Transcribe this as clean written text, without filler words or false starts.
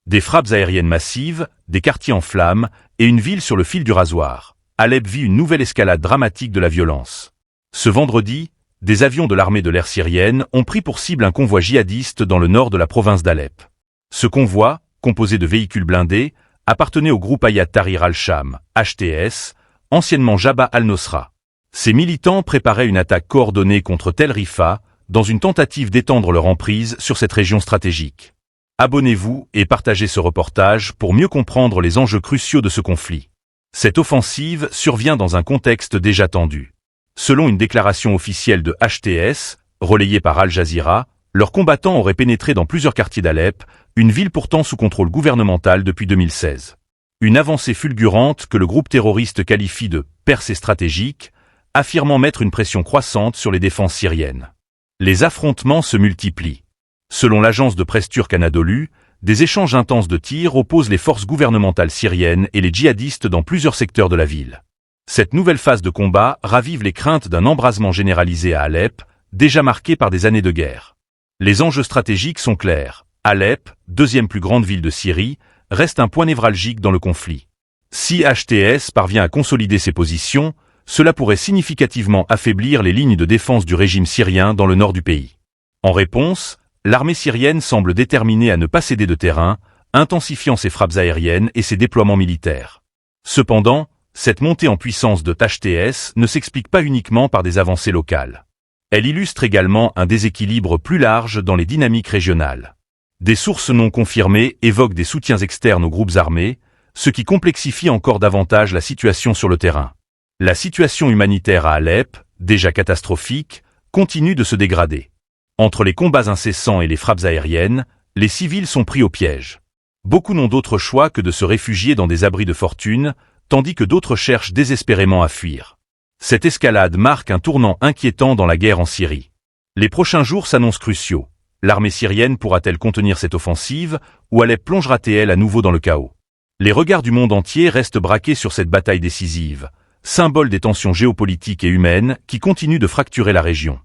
Des frappes aériennes massives, des quartiers en flammes et une ville sur le fil du rasoir. Alep vit une nouvelle escalade dramatique de la violence. Ce vendredi, des avions de l'armée de l'air syrienne ont pris pour cible un convoi djihadiste dans le nord de la province d'Alep. Ce convoi, composé de véhicules blindés, appartenait au groupe Hayat Tahrir al-Sham, HTS, anciennement Jabhat al-Nosra. Ces militants préparaient une attaque coordonnée contre Tel Rifa, dans une tentative d'étendre leur emprise sur cette région stratégique. Abonnez-vous et partagez ce reportage pour mieux comprendre les enjeux cruciaux de ce conflit. Cette offensive survient dans un contexte déjà tendu. Selon une déclaration officielle de HTS, relayée par Al Jazeera, leurs combattants auraient pénétré dans plusieurs quartiers d'Alep, une ville pourtant sous contrôle gouvernemental depuis 2016. Une avancée fulgurante que le groupe terroriste qualifie de « percée stratégique », affirmant mettre une pression croissante sur les défenses syriennes. Les affrontements se multiplient. Selon l'agence de presse turque Anadolu, des échanges intenses de tirs opposent les forces gouvernementales syriennes et les djihadistes dans plusieurs secteurs de la ville. Cette nouvelle phase de combat ravive les craintes d'un embrasement généralisé à Alep, déjà marqué par des années de guerre. Les enjeux stratégiques sont clairs. Alep, deuxième plus grande ville de Syrie, reste un point névralgique dans le conflit. Si HTS parvient à consolider ses positions, cela pourrait significativement affaiblir les lignes de défense du régime syrien dans le nord du pays. En réponse, l'armée syrienne semble déterminée à ne pas céder de terrain, intensifiant ses frappes aériennes et ses déploiements militaires. Cependant, cette montée en puissance de HTS ne s'explique pas uniquement par des avancées locales. Elle illustre également un déséquilibre plus large dans les dynamiques régionales. Des sources non confirmées évoquent des soutiens externes aux groupes armés, ce qui complexifie encore davantage la situation sur le terrain. La situation humanitaire à Alep, déjà catastrophique, continue de se dégrader. Entre les combats incessants et les frappes aériennes, les civils sont pris au piège. Beaucoup n'ont d'autre choix que de se réfugier dans des abris de fortune, tandis que d'autres cherchent désespérément à fuir. Cette escalade marque un tournant inquiétant dans la guerre en Syrie. Les prochains jours s'annoncent cruciaux. L'armée syrienne pourra-t-elle contenir cette offensive, ou Alep plongera-t-elle à nouveau dans le chaos? Les regards du monde entier restent braqués sur cette bataille décisive, symbole des tensions géopolitiques et humaines qui continuent de fracturer la région.